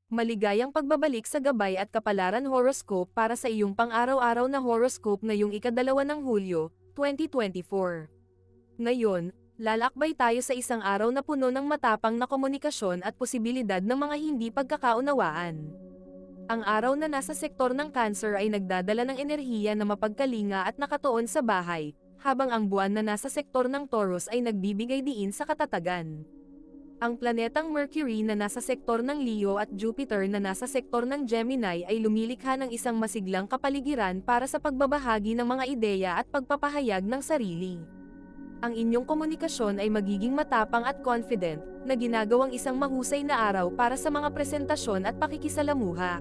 Maligayang pagbabalik sa gabay at kapalaran horoscope para sa iyong pang-araw-araw na horoscope ngayong ika-2 ng Hulyo, 2024. Ngayon, lalakbay tayo sa isang araw na puno ng matapang na komunikasyon at posibilidad ng mga hindi pagkakaunawaan. Ang araw na nasa sektor ng Cancer ay nagdadala ng enerhiya na mapagkalinga at nakatuon sa bahay, habang ang buwan na nasa sektor ng Taurus ay nagbibigay diin sa katatagan. Ang planetang Mercury na nasa sektor ng Leo at Jupiter na nasa sektor ng Gemini ay lumilikha ng isang masiglang kapaligiran para sa pagbabahagi ng mga ideya at pagpapahayag ng sarili. Ang inyong komunikasyon ay magiging matapang at confident, na ginagawang isang mahusay na araw para sa mga presentasyon at pakikisalamuha.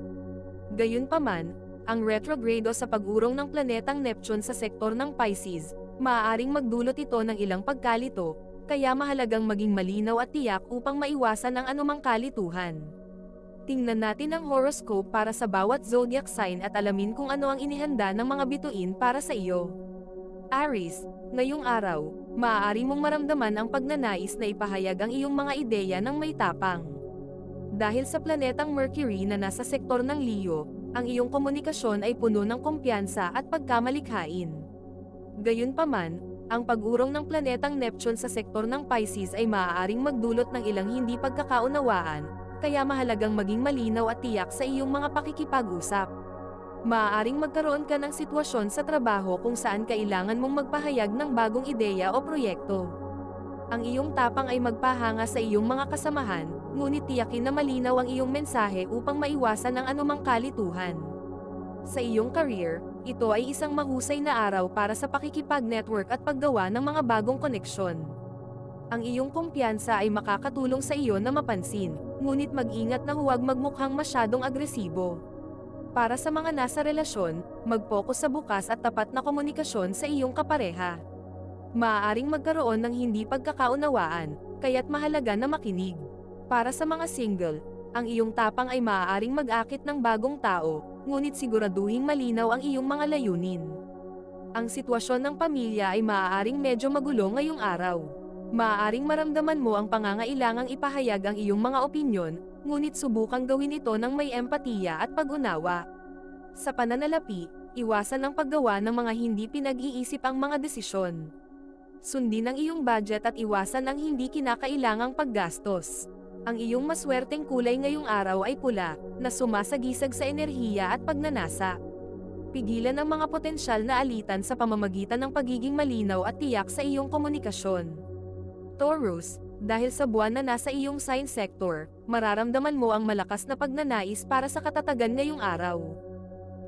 Gayunpaman, ang retrograde o sa pag-urong ng planetang Neptune sa sektor ng Pisces, maaaring magdulot ito ng ilang pagkalito, kaya mahalagang maging malinaw at tiyak upang maiwasan ang anumang kalituhan. Tingnan natin ang horoscope para sa bawat zodiac sign at alamin kung ano ang inihanda ng mga bituin para sa iyo. Aries, ngayong araw, maaari mong maramdaman ang pagnanais na ipahayag ang iyong mga ideya ng may tapang. Dahil sa planetang Mercury na nasa sektor ng Leo, ang iyong komunikasyon ay puno ng kumpiyansa at pagkamalikhain. Gayunpaman, ang pag-urong ng planetang Neptune sa sektor ng Pisces ay maaaring magdulot ng ilang hindi pagkakaunawaan, kaya mahalagang maging malinaw at tiyak sa iyong mga pakikipag-usap. Maaaring magkaroon ka ng sitwasyon sa trabaho kung saan kailangan mong magpahayag ng bagong ideya o proyekto. Ang iyong tapang ay magpahanga sa iyong mga kasamahan, ngunit tiyakin na malinaw ang iyong mensahe upang maiwasan ang anumang kalituhan. Sa iyong career, ito ay isang mahusay na araw para sa pakikipag-network at paggawa ng mga bagong koneksyon. Ang iyong kumpiyansa ay makakatulong sa iyo na mapansin, ngunit mag-ingat na huwag magmukhang masyadong agresibo. Para sa mga nasa relasyon, mag-focus sa bukas at tapat na komunikasyon sa iyong kapareha. Maaaring magkaroon ng hindi pagkakaunawaan, kaya't mahalaga na makinig. Para sa mga single, ang iyong tapang ay maaaring mag-akit ng bagong tao, ngunit siguraduhing malinaw ang iyong mga layunin. Ang sitwasyon ng pamilya ay maaaring medyo magulo ngayong araw. Maaaring maramdaman mo ang pangangailangang ipahayag ang iyong mga opinyon, ngunit subukang gawin ito ng may empatiya at pag-unawa. Sa pananalapi, iwasan ang paggawa ng mga hindi pinag-iisip ang mga desisyon. Sundin ang iyong budget at iwasan ang hindi kinakailangang paggastos. Ang iyong maswerteng kulay ngayong araw ay pula, na sumasagisag sa enerhiya at pagnanasa. Pigilan ang mga potensyal na alitan sa pamamagitan ng pagiging malinaw at tiyak sa iyong komunikasyon. Taurus, dahil sa buwan na nasa iyong sign sector, mararamdaman mo ang malakas na pagnanais para sa katatagan ngayong araw.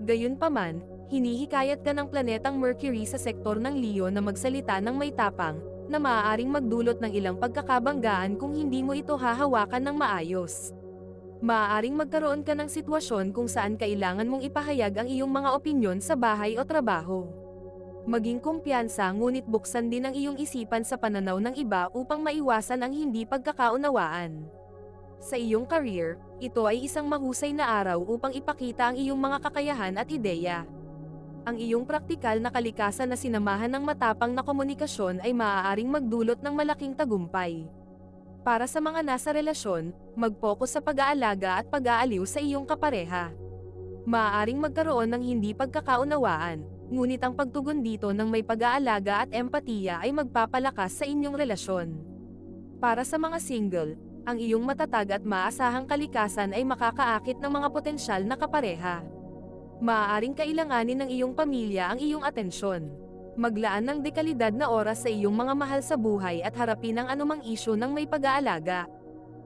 Gayunpaman, hinihikayat ka ng planetang Mercury sa sektor ng Leo na magsalita ng may tapang, na maaaring magdulot ng ilang pagkakabanggaan kung hindi mo ito hahawakan ng maayos. Maaaring magkaroon ka ng sitwasyon kung saan kailangan mong ipahayag ang iyong mga opinyon sa bahay o trabaho. Maging kumpiyansa ngunit buksan din ang iyong isipan sa pananaw ng iba upang maiwasan ang hindi pagkakaunawaan. Sa iyong career, ito ay isang mahusay na araw upang ipakita ang iyong mga kakayahan at ideya. Ang iyong praktikal na kalikasan na sinamahan ng matapang na komunikasyon ay maaaring magdulot ng malaking tagumpay. Para sa mga nasa relasyon, mag-focus sa pag-aalaga at pag-aaliw sa iyong kapareha. Maaaring magkaroon ng hindi pagkakaunawaan, ngunit ang pagtugon dito ng may pag-aalaga at empatiya ay magpapalakas sa inyong relasyon. Para sa mga single, ang iyong matatag at maasahang kalikasan ay makakaakit ng mga potensyal na kapareha. Maaaring kailanganin ng iyong pamilya ang iyong atensyon. Maglaan ng dekalidad na oras sa iyong mga mahal sa buhay at harapin ang anumang isyu ng may pag-aalaga.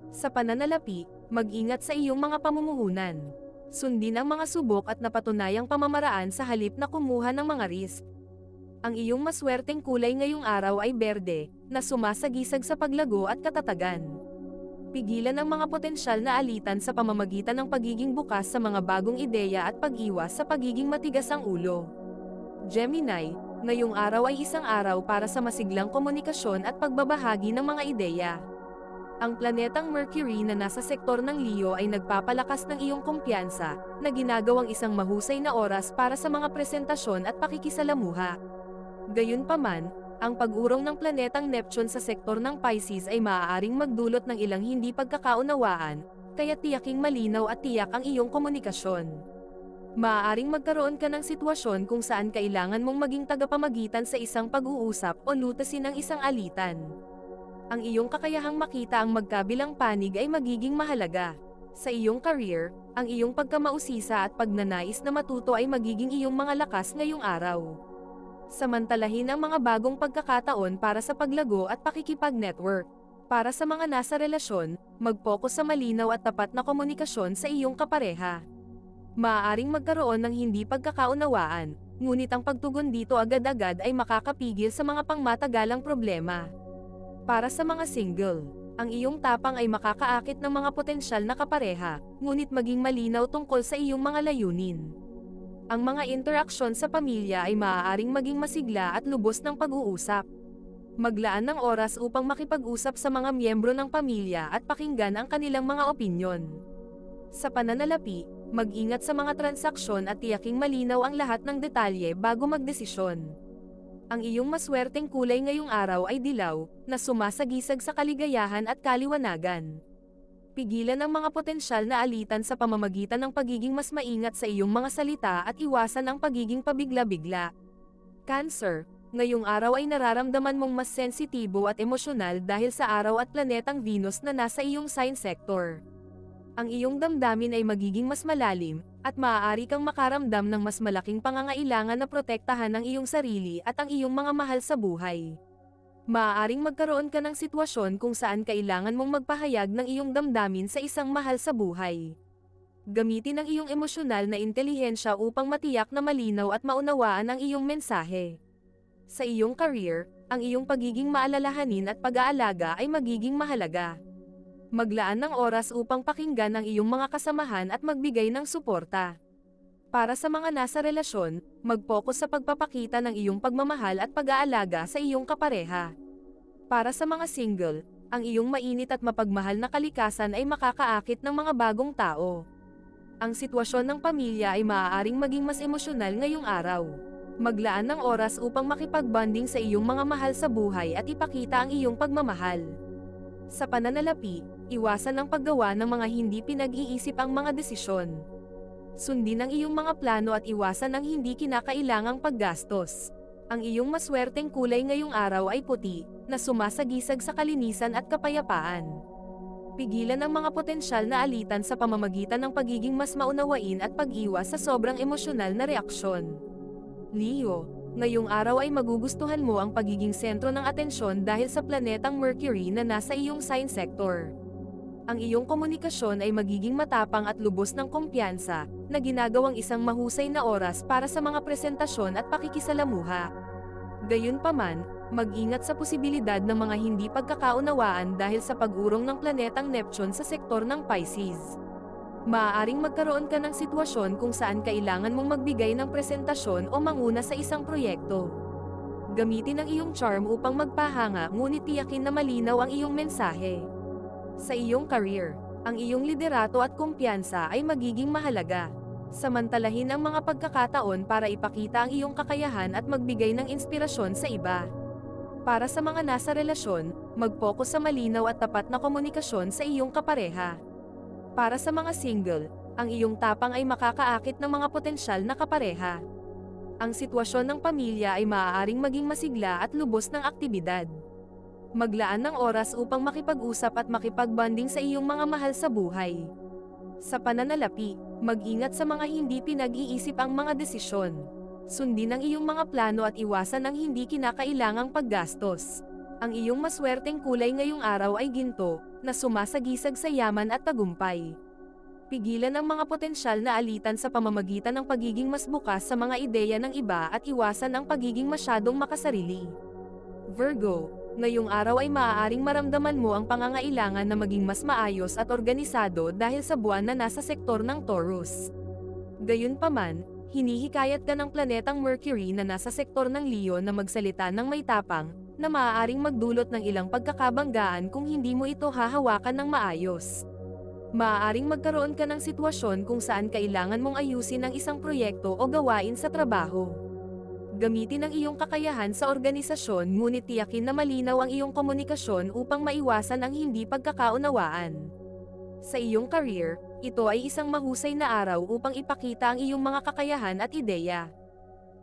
Sa pananalapi, mag-ingat sa iyong mga pamumuhunan. Sundin ang mga subok at napatunayang pamamaraan sa halip na kumuha ng mga risk. Ang iyong maswerteng kulay ngayong araw ay berde, na sumasagisag sa paglago at katatagan. Pigilan ang mga potensyal na alitan sa pamamagitan ng pagiging bukas sa mga bagong ideya at pag-iwas sa pagiging matigas ang ulo. Gemini, ngayong araw ay isang araw para sa masiglang komunikasyon at pagbabahagi ng mga ideya. Ang planetang Mercury na nasa sektor ng Leo ay nagpapalakas ng iyong kumpiyansa, na ginagawang isang mahusay na oras para sa mga presentasyon at pakikisalamuha. Gayunpaman, ang pag-urong ng planetang Neptune sa sektor ng Pisces ay maaaring magdulot ng ilang hindi pagkakaunawaan, kaya tiyaking malinaw at tiyak ang iyong komunikasyon. Maaaring magkaroon ka ng sitwasyon kung saan kailangan mong maging tagapamagitan sa isang pag-uusap o lutasin ang isang alitan. Ang iyong kakayahang makita ang magkabilang panig ay magiging mahalaga. Sa iyong career, ang iyong pagkamausisa at pagnanais na matuto ay magiging iyong mga lakas ngayong araw. Samantalahin ang mga bagong pagkakataon para sa paglago at pakikipag-network. Para sa mga nasa relasyon, mag-focus sa malinaw at tapat na komunikasyon sa iyong kapareha. Maaaring magkaroon ng hindi pagkakaunawaan, ngunit ang pagtugon dito agad-agad ay makakapigil sa mga pangmatagalang problema. Para sa mga single, ang iyong tapang ay makakaakit ng mga potensyal na kapareha, ngunit maging malinaw tungkol sa iyong mga layunin. Ang mga interaksyon sa pamilya ay maaaring maging masigla at lubos ng pag-uusap. Maglaan ng oras upang makipag-usap sa mga miyembro ng pamilya at pakinggan ang kanilang mga opinyon. Sa pananalapi, mag-ingat sa mga transaksyon at tiyaking malinaw ang lahat ng detalye bago magdesisyon. Ang iyong maswerteng kulay ngayong araw ay dilaw, na sumasagisag sa kaligayahan at kaliwanagan. Pigilan ang mga potensyal na alitan sa pamamagitan ng pagiging mas maingat sa iyong mga salita at iwasan ang pagiging pabigla-bigla. Cancer, ngayong araw ay nararamdaman mong mas sensitibo at emosyonal dahil sa araw at planetang Venus na nasa iyong sign sector. Ang iyong damdamin ay magiging mas malalim, at maaari kang makaramdam ng mas malaking pangangailangan na protektahan ang iyong sarili at ang iyong mga mahal sa buhay. Maaaring magkaroon ka ng sitwasyon kung saan kailangan mong magpahayag ng iyong damdamin sa isang mahal sa buhay. Gamitin ang iyong emosyonal na intelihensya upang matiyak na malinaw at maunawaan ang iyong mensahe. Sa iyong career, ang iyong pagiging maalalahanin at pag-aalaga ay magiging mahalaga. Maglaan ng oras upang pakinggan ang iyong mga kasamahan at magbigay ng suporta. Para sa mga nasa relasyon, mag-focus sa pagpapakita ng iyong pagmamahal at pag-aalaga sa iyong kapareha. Para sa mga single, ang iyong mainit at mapagmahal na kalikasan ay makakaakit ng mga bagong tao. Ang sitwasyon ng pamilya ay maaaring maging mas emosyonal ngayong araw. Maglaan ng oras upang makipag-bonding sa iyong mga mahal sa buhay at ipakita ang iyong pagmamahal. Sa pananalapi, iwasan ang paggawa ng mga hindi pinag-iisip ang mga desisyon. Sundin ang iyong mga plano at iwasan ang hindi kinakailangang paggastos. Ang iyong maswerteng kulay ngayong araw ay puti, na sumasagisag sa kalinisan at kapayapaan. Pigilan ang mga potensyal na alitan sa pamamagitan ng pagiging mas maunawain at pag-iwas sa sobrang emosyonal na reaksyon. Leo, ngayong araw ay magugustuhan mo ang pagiging sentro ng atensyon dahil sa planetang Mercury na nasa iyong sign sector. Ang iyong komunikasyon ay magiging matapang at lubos ng kumpiyansa, na ginagawang isang mahusay na oras para sa mga presentasyon at pakikisalamuha. Gayunpaman, mag-ingat sa posibilidad ng mga hindi pagkakaunawaan dahil sa pag-urong ng planetang Neptune sa sektor ng Pisces. Maaaring magkaroon ka ng sitwasyon kung saan kailangan mong magbigay ng presentasyon o manguna sa isang proyekto. Gamitin ang iyong charm upang magpahanga ngunit tiyakin na malinaw ang iyong mensahe. Sa iyong career, ang iyong liderato at kumpiyansa ay magiging mahalaga. Samantalahin ang mga pagkakataon para ipakita ang iyong kakayahan at magbigay ng inspirasyon sa iba. Para sa mga nasa relasyon, mag-focus sa malinaw at tapat na komunikasyon sa iyong kapareha. Para sa mga single, ang iyong tapang ay makakaakit ng mga potensyal na kapareha. Ang sitwasyon ng pamilya ay maaaring maging masigla at lubos ng aktibidad. Maglaan ng oras upang makipag-usap at makipag-bonding sa iyong mga mahal sa buhay. Sa pananalapi, mag-ingat sa mga hindi pinag-iisip ang mga desisyon. Sundin ang iyong mga plano at iwasan ang hindi kinakailangang paggastos. Ang iyong maswerteng kulay ngayong araw ay ginto, na sumasagisag sa yaman at tagumpay. Pigilan ang mga potensyal na alitan sa pamamagitan ng pagiging mas bukas sa mga ideya ng iba at iwasan ang pagiging masyadong makasarili. Virgo, ngayong araw ay maaaring maramdaman mo ang pangangailangan na maging mas maayos at organisado dahil sa buwan na nasa sektor ng Taurus. Gayunpaman, hinihikayat ka ng planetang Mercury na nasa sektor ng Leo na magsalita ng may tapang, na maaaring magdulot ng ilang pagkakabanggaan kung hindi mo ito hahawakan ng maayos. Maaaring magkaroon ka ng sitwasyon kung saan kailangan mong ayusin ang isang proyekto o gawain sa trabaho. Gamitin ang iyong kakayahan sa organisasyon ngunit tiyakin na malinaw ang iyong komunikasyon upang maiwasan ang hindi pagkakaunawaan. Sa iyong career, ito ay isang mahusay na araw upang ipakita ang iyong mga kakayahan at ideya.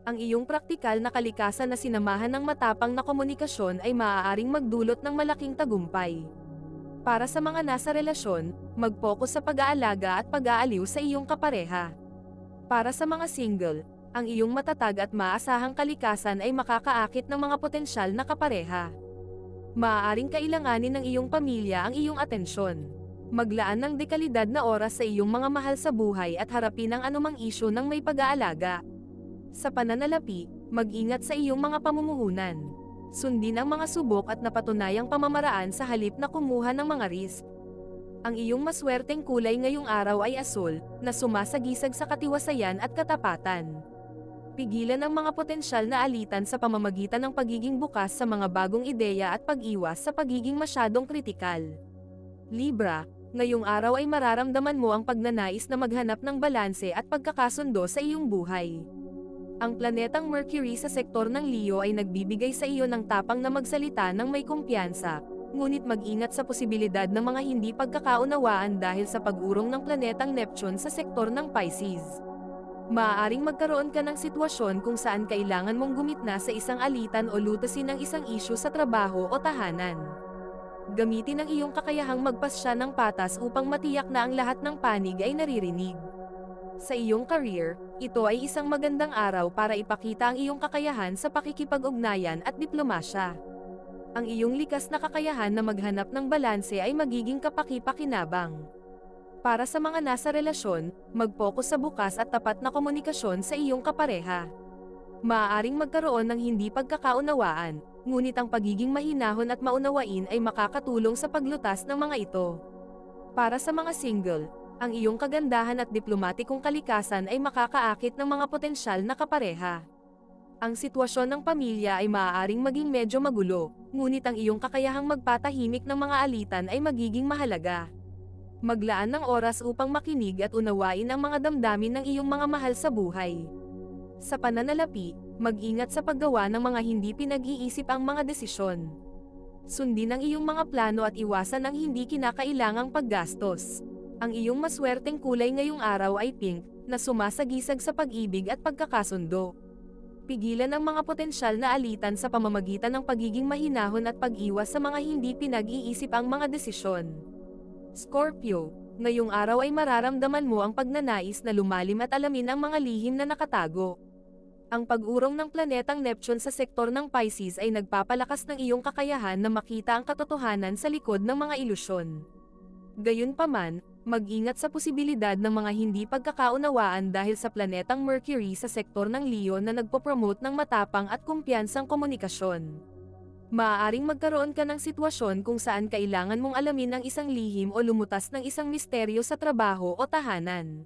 Ang iyong praktikal na kalikasan na sinamahan ng matapang na komunikasyon ay maaaring magdulot ng malaking tagumpay. Para sa mga nasa relasyon, mag-focus sa pag-aalaga at pag-aaliw sa iyong kapareha. Para sa mga single, ang iyong matatag at maasahang kalikasan ay makakaakit ng mga potensyal na kapareha. Maaaring kailanganin ng iyong pamilya ang iyong atensyon. Maglaan ng dekalidad na oras sa iyong mga mahal sa buhay at harapin ang anumang isyu ng may pag-aalaga. Sa pananalapi, mag-ingat sa iyong mga pamumuhunan. Sundin ang mga subok at napatunayang pamamaraan sa halip na kumuha ng mga risk. Ang iyong maswerteng kulay ngayong araw ay asul, na sumasagisag sa katiwasayan at katapatan. Pigilan ang mga potensyal na alitan sa pamamagitan ng pagiging bukas sa mga bagong ideya at pag-iwas sa pagiging masyadong kritikal. Libra, ngayong araw ay mararamdaman mo ang pagnanais na maghanap ng balanse at pagkakasundo sa iyong buhay. Ang planetang Mercury sa sektor ng Leo ay nagbibigay sa iyo ng tapang na magsalita ng may kumpiyansa, ngunit mag-ingat sa posibilidad ng mga hindi pagkakaunawaan dahil sa pag-urong ng planetang Neptune sa sektor ng Pisces. Maaaring magkaroon ka ng sitwasyon kung saan kailangan mong gumitna sa isang alitan o lutasin ng isang isyu sa trabaho o tahanan. Gamitin ang iyong kakayahang magpasya ng patas upang matiyak na ang lahat ng panig ay naririnig. Sa iyong career, ito ay isang magandang araw para ipakita ang iyong kakayahan sa pakikipag-ugnayan at diplomasya. Ang iyong likas na kakayahan na maghanap ng balanse ay magiging kapaki-pakinabang. Para sa mga nasa relasyon, mag-focus sa bukas at tapat na komunikasyon sa iyong kapareha. Maaaring magkaroon ng hindi pagkakaunawaan, ngunit ang pagiging mahinahon at maunawain ay makakatulong sa paglutas ng mga ito. Para sa mga single, ang iyong kagandahan at diplomatikong kalikasan ay makakaakit ng mga potensyal na kapareha. Ang sitwasyon ng pamilya ay maaaring maging medyo magulo, ngunit ang iyong kakayahang magpatahimik ng mga alitan ay magiging mahalaga. Maglaan ng oras upang makinig at unawain ang mga damdamin ng iyong mga mahal sa buhay. Sa pananalapi, mag-ingat sa paggawa ng mga hindi pinag-iisip ang mga desisyon. Sundin ang iyong mga plano at iwasan ang hindi kinakailangang paggastos. Ang iyong maswerteng kulay ngayong araw ay pink, na sumasagisag sa pag-ibig at pagkakasundo. Pigilan ang mga potensyal na alitan sa pamamagitan ng pagiging mahinahon at pag-iwas sa mga hindi pinag-iisip ang mga desisyon. Scorpio, ngayong araw ay mararamdaman mo ang pagnanais na lumalim at alamin ang mga lihim na nakatago. Ang pag-urong ng planetang Neptune sa sektor ng Pisces ay nagpapalakas ng iyong kakayahan na makita ang katotohanan sa likod ng mga ilusyon. Gayunpaman, mag-ingat sa posibilidad ng mga hindi pagkakaunawaan dahil sa planetang Mercury sa sektor ng Leo na nagpopromote ng matapang at kumpiyansang komunikasyon. Maaaring magkaroon ka ng sitwasyon kung saan kailangan mong alamin ang isang lihim o lumutas ng isang misteryo sa trabaho o tahanan.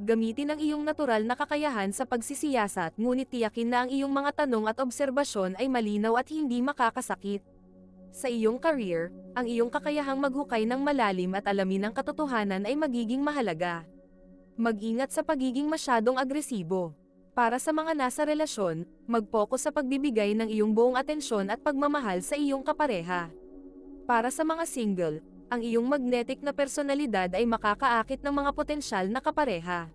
Gamitin ang iyong natural na kakayahan sa pagsisiyasat ngunit tiyakin na ang iyong mga tanong at obserbasyon ay malinaw at hindi makakasakit. Sa iyong career, ang iyong kakayahang maghukay ng malalim at alamin ang katotohanan ay magiging mahalaga. Mag-ingat sa pagiging masyadong agresibo. Para sa mga nasa relasyon, mag-focus sa pagbibigay ng iyong buong atensyon at pagmamahal sa iyong kapareha. Para sa mga single, ang iyong magnetic na personalidad ay makakaakit ng mga potensyal na kapareha.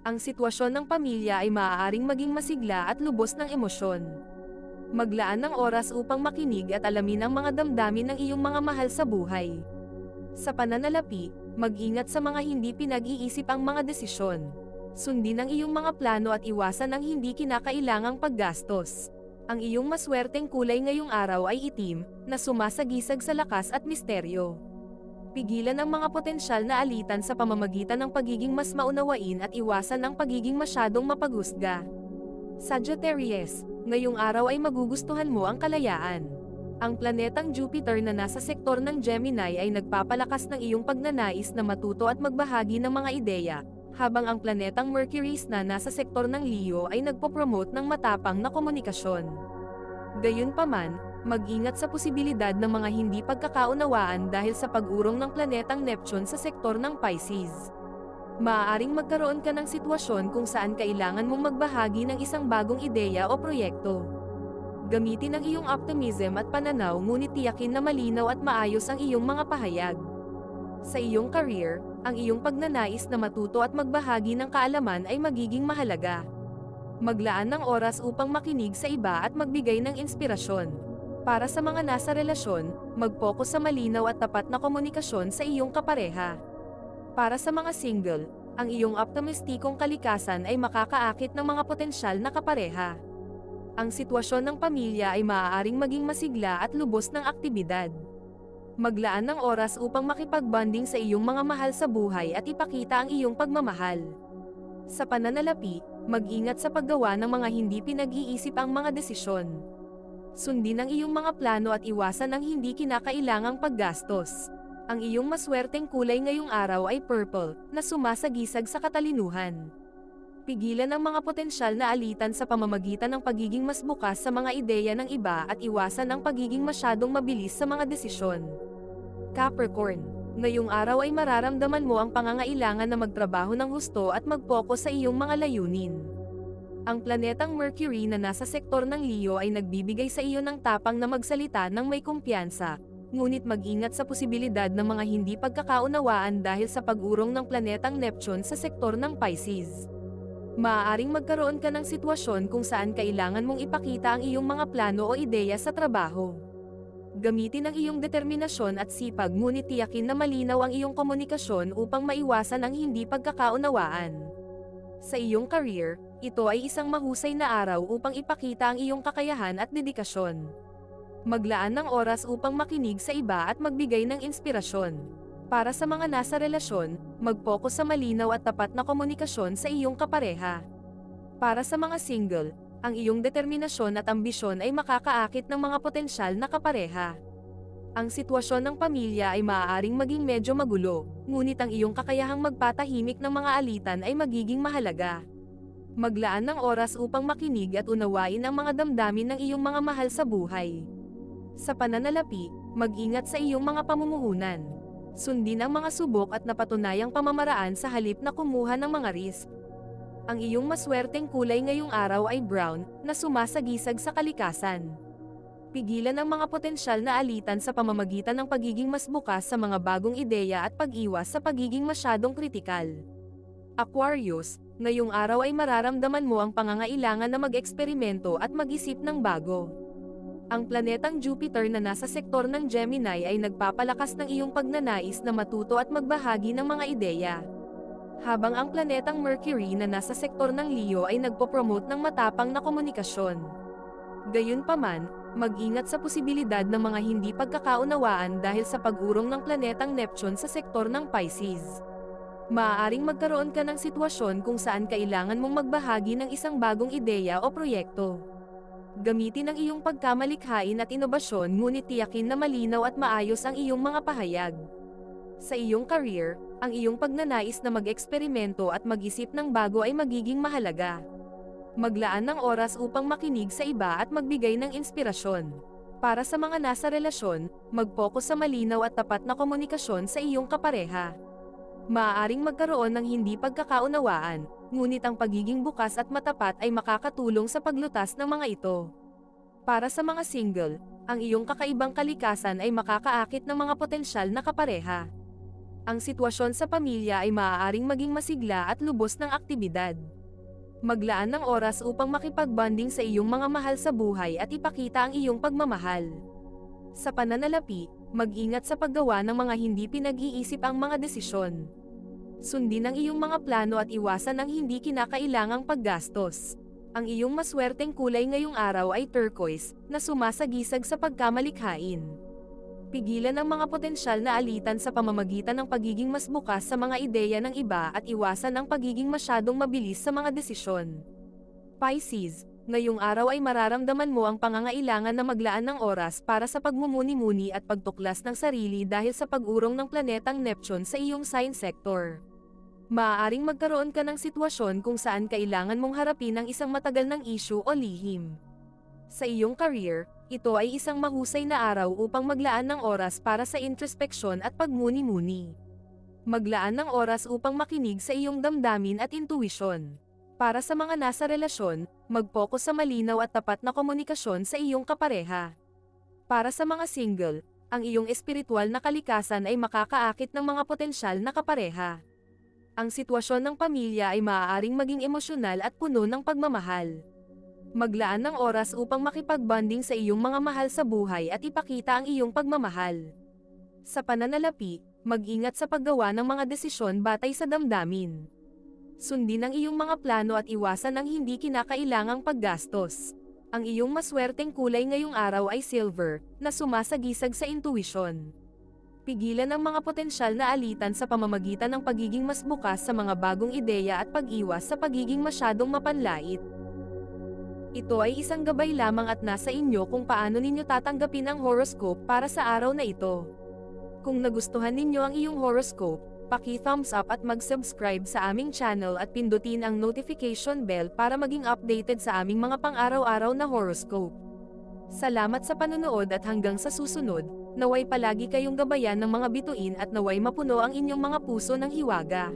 Ang sitwasyon ng pamilya ay maaaring maging masigla at lubos ng emosyon. Maglaan ng oras upang makinig at alamin ang mga damdamin ng iyong mga mahal sa buhay. Sa pananalapi, mag-ingat sa mga hindi pinag-iisip ang mga desisyon. Sundin ang iyong mga plano at iwasan ang hindi kinakailangang paggastos. Ang iyong maswerteng kulay ngayong araw ay itim, na sumasagisag sa lakas at misteryo. Pigilan ang mga potensyal na alitan sa pamamagitan ng pagiging mas maunawain at iwasan ang pagiging masyadong mapaghusga. Sagittarius, ngayong araw ay magugustuhan mo ang kalayaan. Ang planetang Jupiter na nasa sektor ng Gemini ay nagpapalakas ng iyong pagnanais na matuto at magbahagi ng mga ideya, habang ang planetang Mercury na nasa sektor ng Leo ay nagpopromote ng matapang na komunikasyon. Gayunpaman, mag-ingat sa posibilidad ng mga hindi pagkakaunawaan dahil sa pag-urong ng planetang Neptune sa sektor ng Pisces. Maaaring magkaroon ka ng sitwasyon kung saan kailangan mong magbahagi ng isang bagong ideya o proyekto. Gamitin ang iyong optimism at pananaw ngunit tiyakin na malinaw at maayos ang iyong mga pahayag. Sa iyong career, ang iyong pagnanais na matuto at magbahagi ng kaalaman ay magiging mahalaga. Maglaan ng oras upang makinig sa iba at magbigay ng inspirasyon. Para sa mga nasa relasyon, mag-focus sa malinaw at tapat na komunikasyon sa iyong kapareha. Para sa mga single, ang iyong optimistikong kalikasan ay makakaakit ng mga potensyal na kapareha. Ang sitwasyon ng pamilya ay maaaring maging masigla at lubos ng aktibidad. Maglaan ng oras upang makipag-bonding sa iyong mga mahal sa buhay at ipakita ang iyong pagmamahal. Sa pananalapi, mag-ingat sa paggawa ng mga hindi pinag-iisip ang mga desisyon. Sundin ang iyong mga plano at iwasan ang hindi kinakailangang paggastos. Ang iyong maswerteng kulay ngayong araw ay purple, na sumasagisag sa katalinuhan. Pigilan ang mga potensyal na alitan sa pamamagitan ng pagiging mas bukas sa mga ideya ng iba at iwasan ang pagiging masyadong mabilis sa mga desisyon. Capricorn, ngayong araw ay mararamdaman mo ang pangangailangan na magtrabaho ng husto at mag-focus sa iyong mga layunin. Ang planetang Mercury na nasa sektor ng Leo ay nagbibigay sa iyo ng tapang na magsalita ng may kumpiyansa, ngunit mag-ingat sa posibilidad ng mga hindi pagkakaunawaan dahil sa pag-urong ng planetang Neptune sa sektor ng Pisces. Maaaring magkaroon ka ng sitwasyon kung saan kailangan mong ipakita ang iyong mga plano o ideya sa trabaho. Gamitin ang iyong determinasyon at sipag ngunit tiyakin na malinaw ang iyong komunikasyon upang maiwasan ang hindi pagkakaunawaan. Sa iyong career, ito ay isang mahusay na araw upang ipakita ang iyong kakayahan at dedikasyon. Maglaan ng oras upang makinig sa iba at magbigay ng inspirasyon. Para sa mga nasa relasyon, mag-focus sa malinaw at tapat na komunikasyon sa iyong kapareha. Para sa mga single, ang iyong determinasyon at ambisyon ay makakaakit ng mga potensyal na kapareha. Ang sitwasyon ng pamilya ay maaaring maging medyo magulo, ngunit ang iyong kakayahang magpatahimik ng mga alitan ay magiging mahalaga. Maglaan ng oras upang makinig at unawain ang mga damdamin ng iyong mga mahal sa buhay. Sa pananalapi, mag-ingat sa iyong mga pamumuhunan. Sundin ang mga subok at napatunayang pamamaraan sa halip na kumuha ng mga risk. Ang iyong maswerteng kulay ngayong araw ay brown, na sumasagisag sa kalikasan. Pigilan ang mga potensyal na alitan sa pamamagitan ng pagiging mas bukas sa mga bagong ideya at pag-iwas sa pagiging masyadong kritikal. Aquarius, ngayong araw ay mararamdaman mo ang pangangailangan na mag-eksperimento at mag-isip ng bago. Ang planetang Jupiter na nasa sektor ng Gemini ay nagpapalakas ng iyong pagnanais na matuto at magbahagi ng mga ideya. Habang ang planetang Mercury na nasa sektor ng Leo ay nagpo-promote ng matapang na komunikasyon. Gayunpaman, mag-ingat sa posibilidad ng mga hindi pagkakaunawaan dahil sa pag-urong ng planetang Neptune sa sektor ng Pisces. Maaaring magkaroon ka ng sitwasyon kung saan kailangan mong magbahagi ng isang bagong ideya o proyekto. Gamitin ang iyong pagkamalikhain at inobasyon ngunit tiyakin na malinaw at maayos ang iyong mga pahayag. Sa iyong career, ang iyong pagnanais na mag-eksperimento at mag-isip ng bago ay magiging mahalaga. Maglaan ng oras upang makinig sa iba at magbigay ng inspirasyon. Para sa mga nasa relasyon, mag-focus sa malinaw at tapat na komunikasyon sa iyong kapareha. Maaaring magkaroon ng hindi pagkakaunawaan, ngunit ang pagiging bukas at matapat ay makakatulong sa paglutas ng mga ito. Para sa mga single, ang iyong kakaibang kalikasan ay makakaakit ng mga potensyal na kapareha. Ang sitwasyon sa pamilya ay maaaring maging masigla at lubos ng aktibidad. Maglaan ng oras upang makipag-bonding sa iyong mga mahal sa buhay at ipakita ang iyong pagmamahal. Sa pananalapi, mag-ingat sa paggawa ng mga hindi pinag-iisip ang mga desisyon. Sundin ang iyong mga plano at iwasan ang hindi kinakailangang paggastos. Ang iyong maswerteng kulay ngayong araw ay turquoise, na sumasagisag sa pagkamalikhain. Pigilan ang mga potensyal na alitan sa pamamagitan ng pagiging mas bukas sa mga ideya ng iba at iwasan ang pagiging masyadong mabilis sa mga desisyon. Pisces, ngayong araw ay mararamdaman mo ang pangangailangan na maglaan ng oras para sa pagmumuni-muni at pagtuklas ng sarili dahil sa pag-urong ng planetang Neptune sa iyong sign sector. Maaaring magkaroon ka ng sitwasyon kung saan kailangan mong harapin ang isang matagal ng issue o lihim. Sa iyong career, ito ay isang mahusay na araw upang maglaan ng oras para sa introspeksyon at pagmuni-muni. Maglaan ng oras upang makinig sa iyong damdamin at intuwisyon. Para sa mga nasa relasyon, mag-focus sa malinaw at tapat na komunikasyon sa iyong kapareha. Para sa mga single, ang iyong espiritual na kalikasan ay makakaakit ng mga potensyal na kapareha. Ang sitwasyon ng pamilya ay maaaring maging emosyonal at puno ng pagmamahal. Maglaan ng oras upang makipag-bonding sa iyong mga mahal sa buhay at ipakita ang iyong pagmamahal. Sa pananalapi, mag-ingat sa paggawa ng mga desisyon batay sa damdamin. Sundin ang iyong mga plano at iwasan ang hindi kinakailangang paggastos. Ang iyong maswerteng kulay ngayong araw ay silver, na sumasagisag sa intuisyon. Pigilan ang mga potensyal na alitan sa pamamagitan ng pagiging mas bukas sa mga bagong ideya at pag-iwas sa pagiging masyadong mapanlait. Ito ay isang gabay lamang at nasa inyo kung paano ninyo tatanggapin ang horoscope para sa araw na ito. Kung nagustuhan ninyo ang iyong horoscope, paki-thumbs up at mag-subscribe sa aming channel at pindutin ang notification bell para maging updated sa aming mga pang-araw-araw na horoscope. Salamat sa panonood at hanggang sa susunod, naway palagi kayong gabayan ng mga bituin at naway mapuno ang inyong mga puso ng hiwaga.